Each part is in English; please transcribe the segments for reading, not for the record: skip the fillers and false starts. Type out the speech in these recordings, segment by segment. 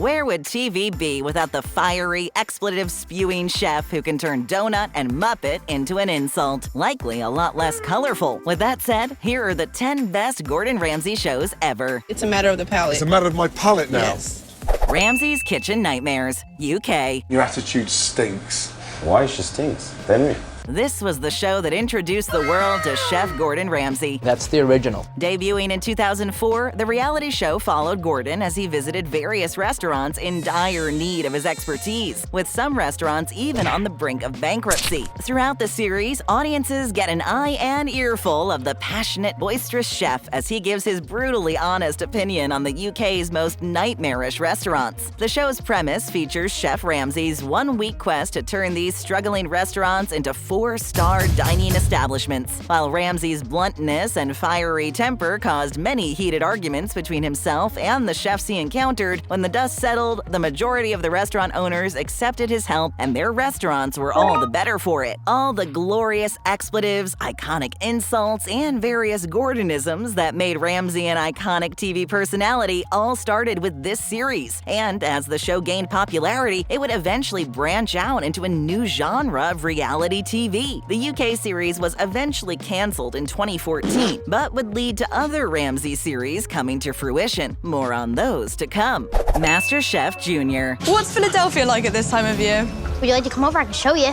Where would TV be without the fiery, expletive-spewing chef who can turn donut and Muppet into an insult? Likely a lot less colorful. With that said, here are the 10 best Gordon Ramsay shows ever. It's a matter of the palate. It's a matter of my palate now. Yes. Ramsay's Kitchen Nightmares, UK. Your attitude stinks. Why she stinks? Tell me. This was the show that introduced the world to Chef Gordon Ramsay. That's the original. Debuting in 2004, the reality show followed Gordon as he visited various restaurants in dire need of his expertise, with some restaurants even on the brink of bankruptcy. Throughout the series, audiences get an eye and earful of the passionate, boisterous chef as he gives his brutally honest opinion on the UK's most nightmarish restaurants. The show's premise features Chef Ramsay's one-week quest to turn these struggling restaurants into four-star dining establishments. While Ramsay's bluntness and fiery temper caused many heated arguments between himself and the chefs he encountered, when the dust settled, the majority of the restaurant owners accepted his help and their restaurants were all the better for it. All the glorious expletives, iconic insults, and various Gordonisms that made Ramsay an iconic TV personality all started with this series. And as the show gained popularity, it would eventually branch out into a new genre of reality TV. The UK series was eventually cancelled in 2014, but would lead to other Ramsay series coming to fruition. More on those to come. MasterChef Junior. What's Philadelphia like at this time of year? Would you like to come over? I can show you.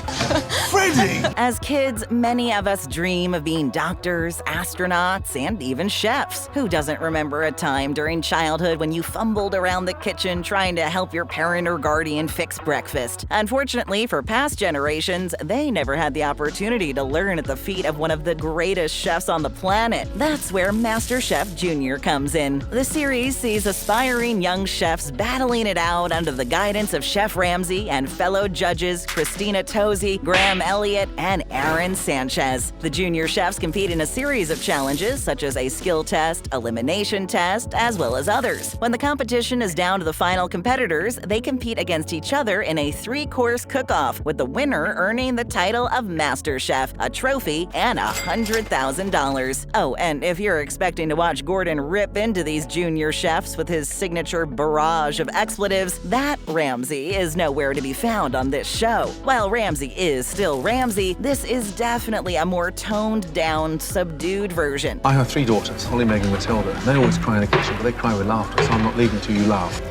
Freddie! As kids, many of us dream of being doctors, astronauts, and even chefs. Who doesn't remember a time during childhood when you fumbled around the kitchen trying to help your parent or guardian fix breakfast? Unfortunately, for past generations, they never had the opportunity to learn at the feet of one of the greatest chefs on the planet. That's where MasterChef Junior comes in. The series sees aspiring young chefs battling it out under the guidance of Chef Ramsay and fellow judges Christina Tosi, Graham Elliott, and Aaron Sanchez. The junior chefs compete in a series of challenges such as a skill test, elimination test, as well as others. When the competition is down to the final competitors, they compete against each other in a 3-course cook-off, with the winner earning the title of Master Chef, a trophy, and $100,000. Oh, and if you're expecting to watch Gordon rip into these junior chefs with his signature barrage of expletives, that Ramsay is nowhere to be found on this show. While Ramsay is still Ramsay, this is definitely a more toned-down, subdued version. I have 3 daughters, Holly, Megan, Matilda. They always cry in the kitchen, but they cry with laughter, so I'm not leaving till you laugh.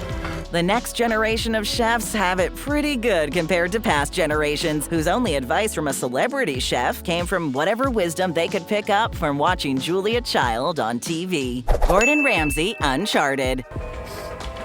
The next generation of chefs have it pretty good compared to past generations, whose only advice from a celebrity chef came from whatever wisdom they could pick up from watching Julia Child on TV. Gordon Ramsay, Uncharted.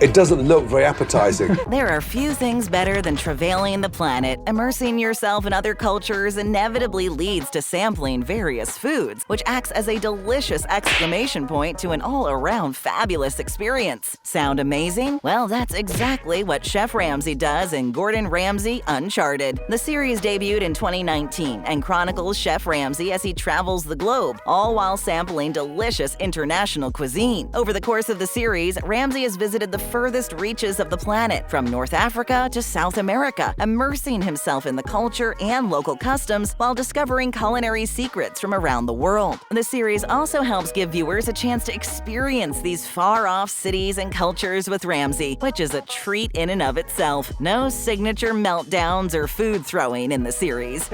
It doesn't look very appetizing. There are few things better than travailing the planet. Immersing yourself in other cultures inevitably leads to sampling various foods, which acts as a delicious exclamation point to an all-around fabulous experience. Sound amazing? Well, that's exactly what Chef Ramsay does in Gordon Ramsay Uncharted. The series debuted in 2019 and chronicles Chef Ramsay as he travels the globe, all while sampling delicious international cuisine. Over the course of the series, Ramsay has visited the furthest reaches of the planet, from North Africa to South America, immersing himself in the culture and local customs while discovering culinary secrets from around the world. The series also helps give viewers a chance to experience these far-off cities and cultures with Ramsay, which is a treat in and of itself. No signature meltdowns or food throwing in the series.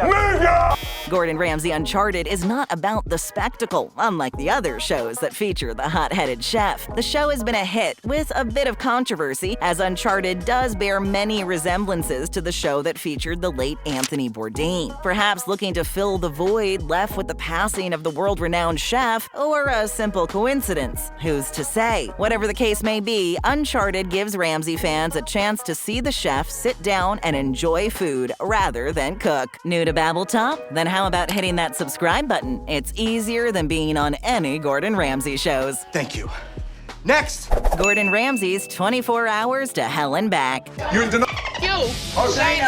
Gordon Ramsay Uncharted is not about the spectacle, unlike the other shows that feature the hot-headed chef. The show has been a hit, with a bit of controversy, as Uncharted does bear many resemblances to the show that featured the late Anthony Bourdain. Perhaps looking to fill the void left with the passing of the world-renowned chef, or a simple coincidence. Who's to say? Whatever the case may be, Uncharted gives Ramsay fans a chance to see the chef sit down and enjoy food rather than cook. New to Babbletop? Then how about hitting that subscribe button? It's easier than being on any Gordon Ramsay shows. Thank you. Next! Gordon Ramsay's 24 Hours to Hell and Back. You're in denial. You! Okay.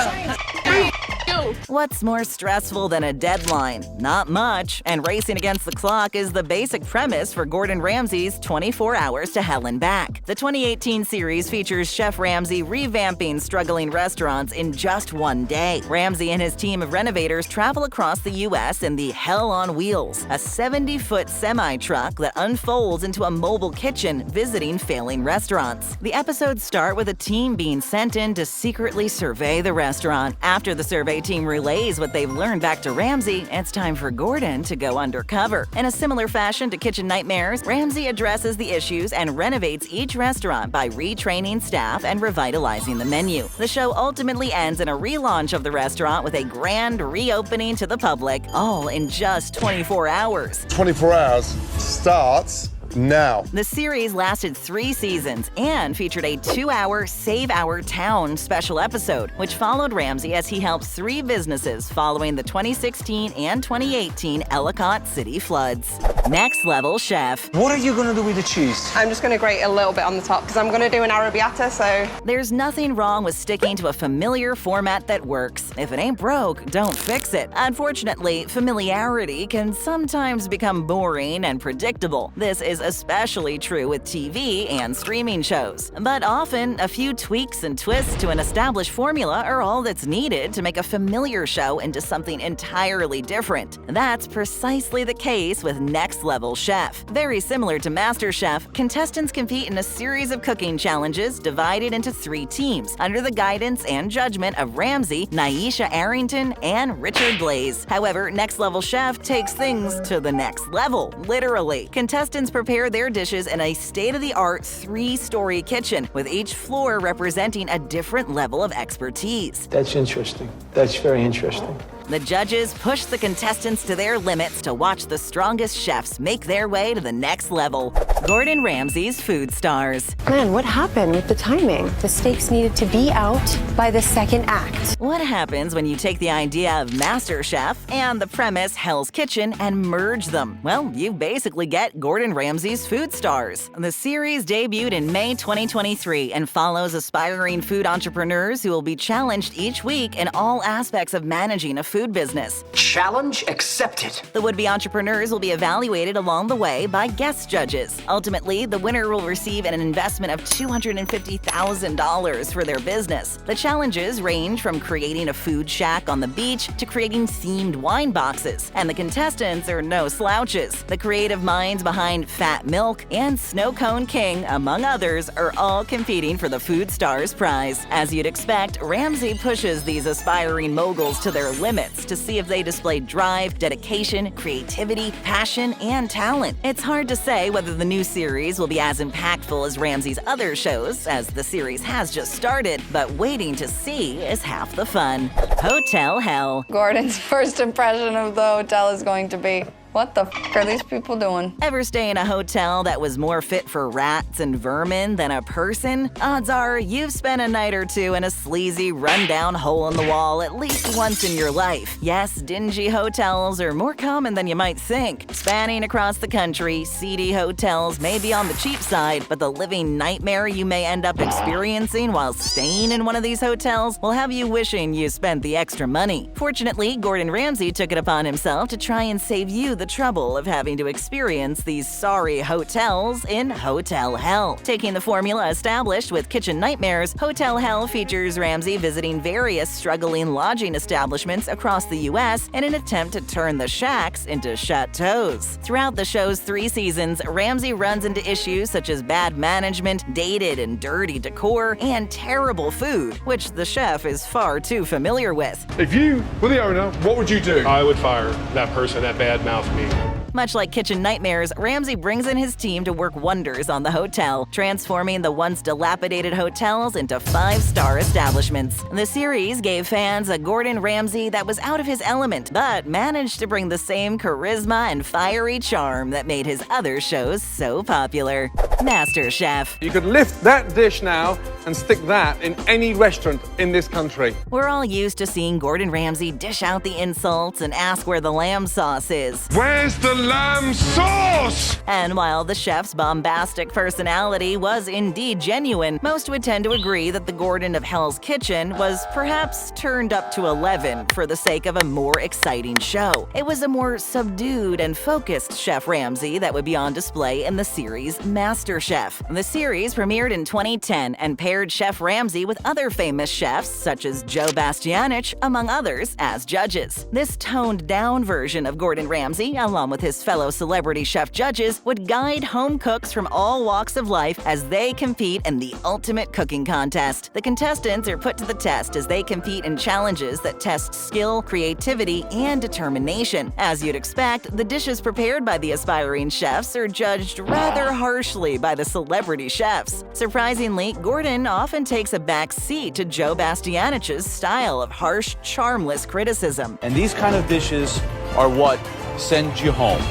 go. What's more stressful than a deadline? Not much, and racing against the clock is the basic premise for Gordon Ramsay's 24 Hours to Hell and Back. The 2018 series features Chef Ramsay revamping struggling restaurants in just one day. Ramsay and his team of renovators travel across the U.S. in the Hell on Wheels, a 70-foot semi-truck that unfolds into a mobile kitchen visiting failing restaurants. The episodes start with a team being sent in to secretly survey the restaurant. After the survey team relays what they've learned back to Ramsay, it's time for Gordon to go undercover. In a similar fashion to Kitchen Nightmares, Ramsay addresses the issues and renovates each restaurant by retraining staff and revitalizing the menu. The show ultimately ends in a relaunch of the restaurant with a grand reopening to the public, all in just 24 hours. 24 hours starts now. The series lasted 3 seasons and featured a 2-hour Save Our Town special episode, which followed Ramsay as he helped 3 businesses following the 2016 and 2018 Ellicott City floods. Next Level Chef. What are you going to do with the cheese? I'm just going to grate a little bit on the top because I'm going to do an arrabbiata, so... There's nothing wrong with sticking to a familiar format that works. If it ain't broke, don't fix it. Unfortunately, familiarity can sometimes become boring and predictable. This is especially true with TV and streaming shows. But often, a few tweaks and twists to an established formula are all that's needed to make a familiar show into something entirely different. That's precisely the case with Next Level Chef. Very similar to MasterChef, contestants compete in a series of cooking challenges divided into 3 teams under the guidance and judgment of Ramsay, Nyesha Arrington, and Richard Blaze. However, Next Level Chef takes things to the next level, literally. Contestants prepare their dishes in a state-of-the-art 3-story kitchen, with each floor representing a different level of expertise. That's interesting. That's very interesting. The judges push the contestants to their limits to watch the strongest chefs make their way to the next level. Gordon Ramsay's Food Stars. Man, what happened with the timing? The stakes needed to be out by the 2nd act. What happens when you take the idea of MasterChef and the premise Hell's Kitchen and merge them? Well, you basically get Gordon Ramsay's Food Stars. The series debuted in May 2023 and follows aspiring food entrepreneurs who will be challenged each week in all aspects of managing a food business. Challenge accepted. The would-be entrepreneurs will be evaluated along the way by guest judges. Ultimately, the winner will receive an investment of $250,000 for their business. The challenges range from creating a food shack on the beach to creating themed wine boxes. And the contestants are no slouches. The creative minds behind Fat Milk and Snow Cone King, among others, are all competing for the Food Stars prize. As you'd expect, Ramsay pushes these aspiring moguls to their limits to see if they display drive, dedication, creativity, passion, and talent. It's hard to say whether the new series will be as impactful as Ramsay's other shows, as the series has just started, but waiting to see is half the fun. Hotel Hell. Gordon's first impression of the hotel is going to be, what the f*** are these people doing? Ever stay in a hotel that was more fit for rats and vermin than a person? Odds are you've spent a night or two in a sleazy, run-down hole in the wall at least once in your life. Yes, dingy hotels are more common than you might think. Spanning across the country, seedy hotels may be on the cheap side, but the living nightmare you may end up experiencing while staying in one of these hotels will have you wishing you spent the extra money. Fortunately, Gordon Ramsay took it upon himself to try and save you the trouble of having to experience these sorry hotels in Hotel Hell. Taking the formula established with Kitchen Nightmares, Hotel Hell features Ramsay visiting various struggling lodging establishments across the U.S. in an attempt to turn the shacks into chateaus. Throughout the show's 3 seasons, Ramsay runs into issues such as bad management, dated and dirty decor, and terrible food, which the chef is far too familiar with. If you were the owner, what would you do? I would fire that person that bad-mouthed me. Much like Kitchen Nightmares, Ramsay brings in his team to work wonders on the hotel, transforming the once dilapidated hotels into 5-star establishments. The series gave fans a Gordon Ramsay that was out of his element, but managed to bring the same charisma and fiery charm that made his other shows so popular. MasterChef. You could lift that dish now and stick that in any restaurant in this country. We're all used to seeing Gordon Ramsay dish out the insults and ask where the lamb sauce is. Where's the lamb sauce! And while the chef's bombastic personality was indeed genuine, most would tend to agree that the Gordon of Hell's Kitchen was perhaps turned up to 11 for the sake of a more exciting show. It was a more subdued and focused Chef Ramsay that would be on display in the series MasterChef. The series premiered in 2010 and paired Chef Ramsay with other famous chefs such as Joe Bastianich, among others, as judges. This toned-down version of Gordon Ramsay, along with his fellow celebrity chef judges, would guide home cooks from all walks of life as they compete in the ultimate cooking contest. The contestants are put to the test as they compete in challenges that test skill, creativity, and determination. As you'd expect, the dishes prepared by the aspiring chefs are judged rather harshly by the celebrity chefs. Surprisingly, Gordon often takes a back seat to Joe Bastianich's style of harsh, charmless criticism. And these kind of dishes are what send you home.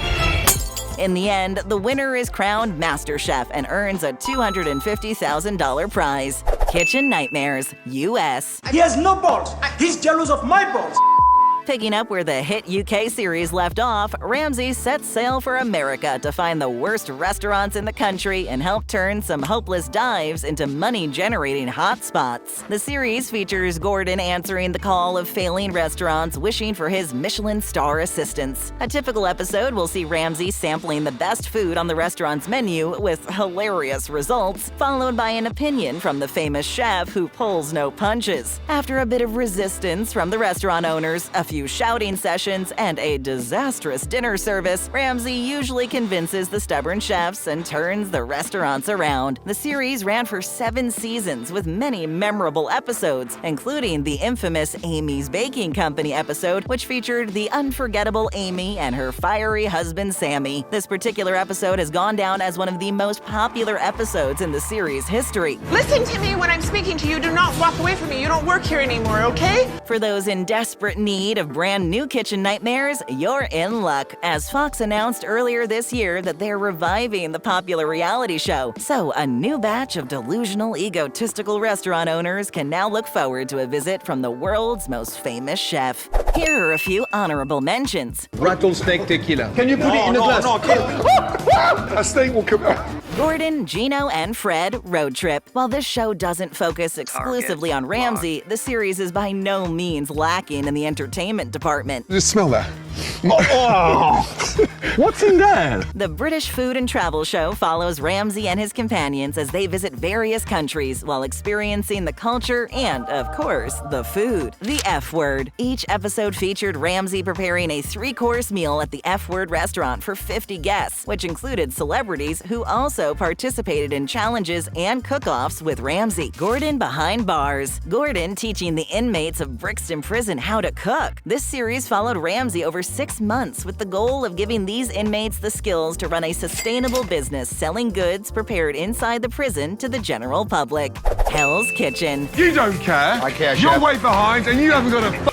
In the end, the winner is crowned Master Chef and earns a $250,000 prize. Kitchen Nightmares US. He has no balls. He's jealous of my balls. Picking up where the hit UK series left off, Ramsay sets sail for America to find the worst restaurants in the country and help turn some hopeless dives into money-generating hotspots. The series features Gordon answering the call of failing restaurants wishing for his Michelin star assistance. A typical episode will see Ramsay sampling the best food on the restaurant's menu with hilarious results, followed by an opinion from the famous chef who pulls no punches. After a bit of resistance from the restaurant owners, a few shouting sessions, and a disastrous dinner service, Ramsay usually convinces the stubborn chefs and turns the restaurants around. The series ran for 7 seasons with many memorable episodes, including the infamous Amy's Baking Company episode, which featured the unforgettable Amy and her fiery husband Sammy. This particular episode has gone down as one of the most popular episodes in the series' history. Listen to me when I'm speaking to you. Do not walk away from me. You don't work here anymore, okay? For those in desperate need of brand new kitchen nightmares, you're in luck, as Fox announced earlier this year that they're reviving the popular reality show. So a new batch of delusional, egotistical restaurant owners can now look forward to a visit from the world's most famous chef. Here are a few honorable mentions. Rattlesnake tequila. Can you put it in a glass? A snake will come out. Gordon, Gino, and Fred Road Trip. While this show doesn't focus exclusively on Ramsay, the series is by no means lacking in the entertainment department. Just smell that. Oh, what's in there? The British food and travel show follows Ramsay and his companions as they visit various countries while experiencing the culture and, of course, the food. The F Word. Each episode featured Ramsay preparing a 3-course meal at the F Word restaurant for 50 guests, which included celebrities who also participated in challenges and cook-offs with Ramsay. Gordon Behind Bars. Gordon teaching the inmates of Brixton Prison how to cook. This series followed Ramsay over 6 months with the goal of giving these inmates the skills to run a sustainable business selling goods prepared inside the prison to the general public. Hell's Kitchen. You don't care. I care, You're Chef. way behind and you haven't got a clue.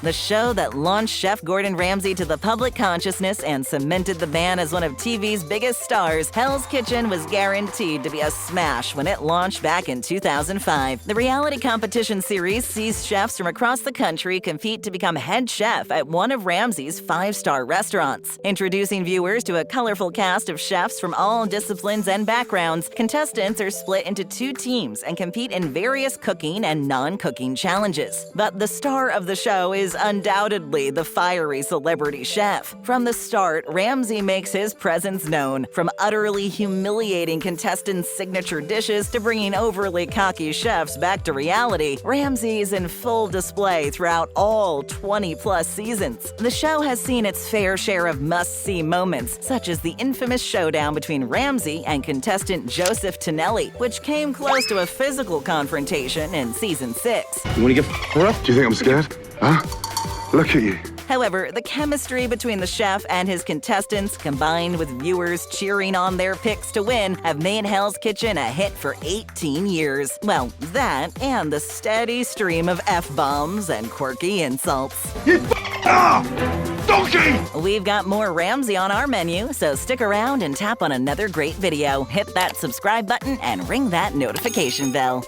The show that launched Chef Gordon Ramsay to the public consciousness and cemented the man as one of TV's biggest stars, Hell's Kitchen was guaranteed to be a smash when it launched back in 2005. The reality competition series sees chefs from across the country compete to become head chef at one of Ramsay's 5-star restaurants. Introducing viewers to a colorful cast of chefs from all disciplines and backgrounds, contestants are split into 2 teams and compete in various cooking and non-cooking challenges. But the star of the show is undoubtedly the fiery celebrity chef. From the start, Ramsay makes his presence known, from utterly humiliating contestants' signature dishes to bringing overly cocky chefs back to reality. Ramsay's in full display throughout all 20-plus seasons. The show has seen its fair share of must-see moments, such as the infamous showdown between Ramsay and contestant Joseph Tonelli, which came close to a physical confrontation in season 6. You want to get up? Do you think I'm scared? Huh? Look at you. However, the chemistry between the chef and his contestants, combined with viewers cheering on their picks to win, have made Hell's Kitchen a hit for 18 years. Well, that and the steady stream of F-bombs and quirky insults. Donkey! We've got more Ramsay on our menu, so stick around and tap on another great video. Hit that subscribe button and ring that notification bell.